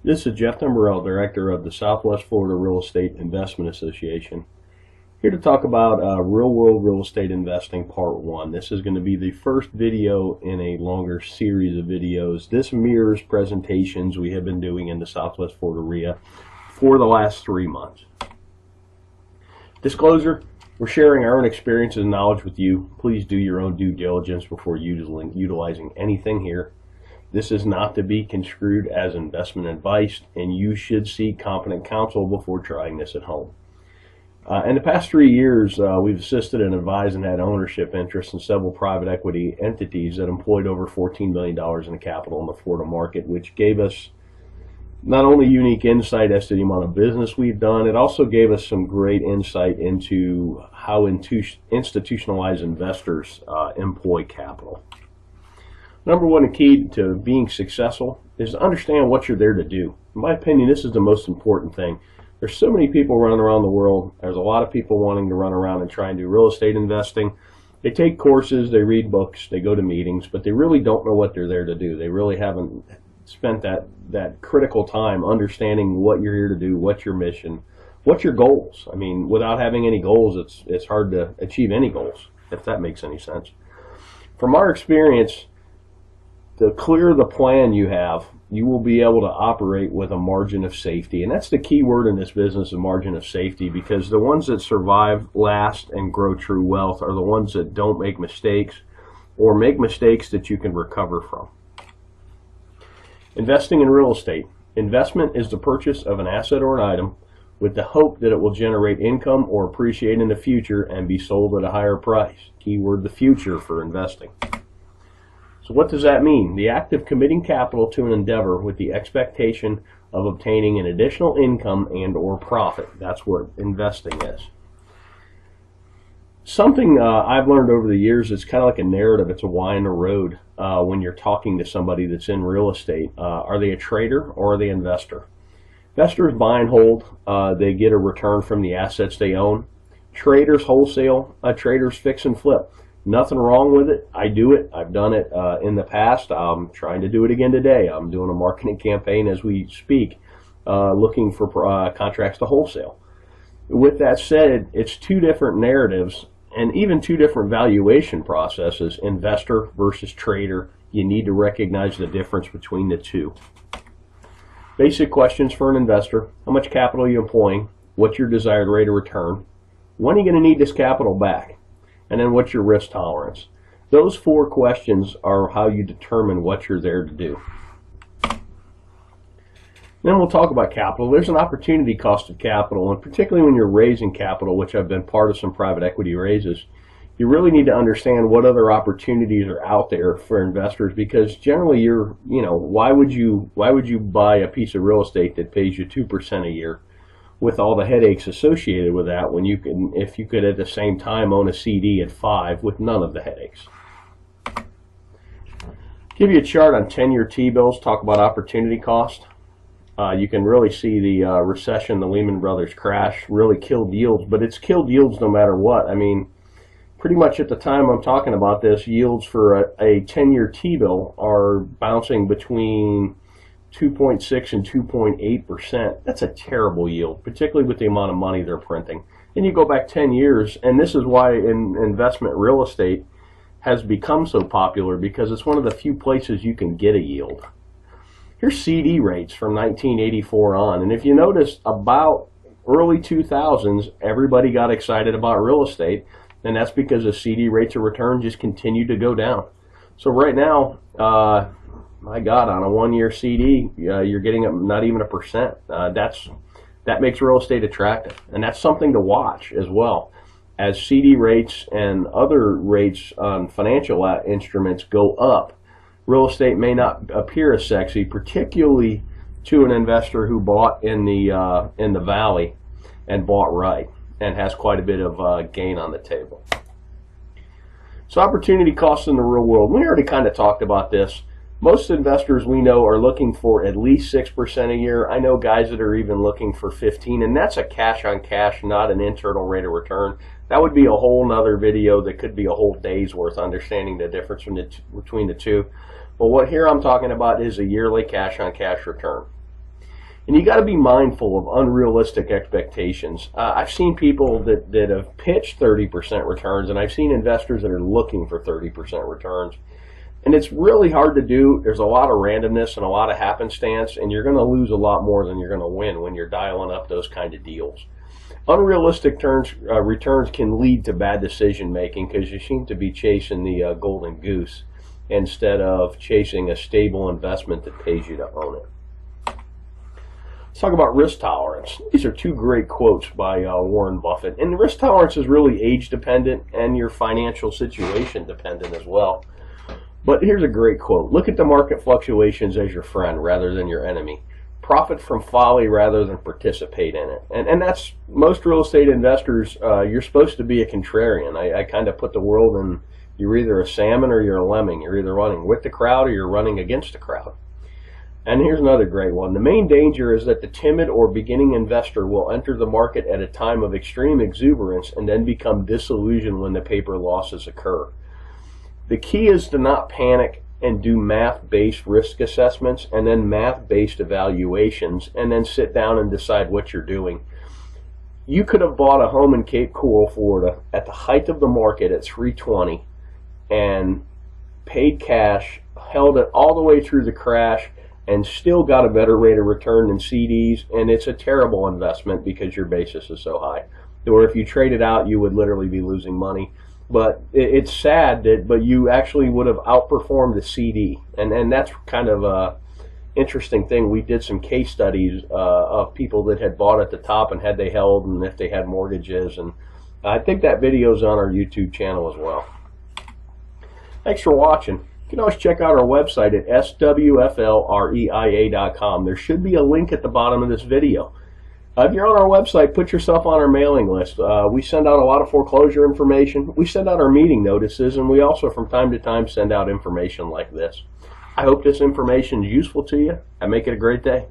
This is Jeff Timberell, Director of the Southwest Florida Real Estate Investment Association, here to talk about real-world real estate investing Part 1. This is going to be the first video in a longer series of videos. This mirrors presentations we have been doing in the Southwest Florida REIA for the last 3 months. Disclosure, we're sharing our own experiences and knowledge with you. Please do your own due diligence before utilizing anything here. This is not to be construed as investment advice, and you should seek competent counsel before trying this at home. In the past 3 years, we've assisted and advised and had ownership interests in several private equity entities that employed over $14 million in capital in the Florida market, which gave us not only unique insight as to the amount of business we've done, it also gave us some great insight into how institutionalized investors employ capital. Number one key to being successful is to understand what you're there to do. In my opinion, this is the most important thing. There's so many people running around the world. There's a lot of people wanting to run around and try and do real estate investing. They take courses, they read books, they go to meetings, but they really don't know what they're there to do. They really haven't spent that critical time understanding what you're here to do, what's your mission, what's your goals. I mean, without having any goals, it's hard to achieve any goals, if that makes any sense. From our experience, the clearer the plan you have, you will be able to operate with a margin of safety. And that's the key word in this business, a margin of safety, because the ones that survive, last, and grow true wealth are the ones that don't make mistakes or make mistakes that you can recover from. Investing in real estate. Investment is the purchase of an asset or an item with the hope that it will generate income or appreciate in the future and be sold at a higher price. Keyword, the future for investing. So what does that mean? The act of committing capital to an endeavor with the expectation of obtaining an additional income and or profit. That's what investing is. Something I've learned over the years, it's kind of like a narrative. It's a why in the road when you're talking to somebody that's in real estate. Are they a trader or are they an investor? Investors buy and hold. They get a return from the assets they own. Traders wholesale. Traders fix and flip. Nothing wrong with it. I do it. I've done it in the past. I'm trying to do it again today. I'm doing a marketing campaign as we speak, looking for contracts to wholesale. With that said, it's two different narratives and even two different valuation processes, investor versus trader. You need to recognize the difference between the two. Basic questions for an investor. How much capital are you employing? What's your desired rate of return? When are you going to need this capital back? And then what's your risk tolerance? Those 4 questions are how you determine what you're there to do. Then we'll talk about capital. There's an opportunity cost of capital, and particularly when you're raising capital, which I've been part of some private equity raises, you really need to understand what other opportunities are out there for investors, because generally why would you buy a piece of real estate that pays you 2% a year with all the headaches associated with that when you can, if you could at the same time own a CD at 5 with none of the headaches. Give you a chart on 10-year T-bills, talk about opportunity cost. You can really see the recession, the Lehman Brothers crash really killed yields, but it's killed yields no matter what. I mean, pretty much at the time I'm talking about this, yields for a 10-year T-bill are bouncing between 2.6 and 2.8%. That's a terrible yield, particularly with the amount of money they're printing. And you go back 10 years, and this is why investment real estate has become so popular, because it's one of the few places you can get a yield. Here's CD rates from 1984 on, and if you notice, about early 2000s, everybody got excited about real estate, and that's because the CD rates of return just continued to go down. So right now, my God, on a 1-year CD, you're getting not even 1%. That makes real estate attractive, and that's something to watch as well. As CD rates and other rates on financial instruments go up, real estate may not appear as sexy, particularly to an investor who bought in the valley and bought right and has quite a bit of gain on the table. So opportunity costs in the real world. We already kind of talked about this. Most investors we know are looking for at least 6% a year. I know guys that are even looking for 15%, and that's a cash on cash, not an internal rate of return. That would be a whole nother video that could be a whole day's worth, understanding the difference between the two. But what here I'm talking about is a yearly cash on cash return. And you got to be mindful of unrealistic expectations. I've seen people that have pitched 30% returns, and I've seen investors that are looking for 30% returns. And it's really hard to do. There's a lot of randomness and a lot of happenstance, and you're going to lose a lot more than you're going to win when you're dialing up those kind of deals. Unrealistic returns can lead to bad decision making because you seem to be chasing the golden goose instead of chasing a stable investment that pays you to own it. Let's talk about risk tolerance. These are two great quotes by Warren Buffett. And risk tolerance is really age dependent and your financial situation dependent as well. But here's a great quote. Look at the market fluctuations as your friend rather than your enemy. Profit from folly rather than participate in it. And that's most real estate investors. You're supposed to be a contrarian. I kind of put the world in, you're either a salmon or you're a lemming. You're either running with the crowd or you're running against the crowd. And here's another great one. The main danger is that the timid or beginning investor will enter the market at a time of extreme exuberance and then become disillusioned when the paper losses occur. The key is to not panic and do math-based risk assessments and then math-based evaluations and then sit down and decide what you're doing. You could have bought a home in Cape Coral, Florida at the height of the market at $320 and paid cash, held it all the way through the crash, and still got a better rate of return than CDs, and it's a terrible investment because your basis is so high. Or if you trade it out, you would literally be losing money. But it's sad but you actually would have outperformed the CD, and that's kind of a interesting thing. We did some case studies of people that had bought at the top and had they held and if they had mortgages, and I think that video is on our YouTube channel as well. Thanks for watching. You can always check out our website at swflreia.com. There should be a link at the bottom of this video. If you're on our website, put yourself on our mailing list. We send out a lot of foreclosure information. We send out our meeting notices, and we also from time to time send out information like this. I hope this information is useful to you, and make it a great day.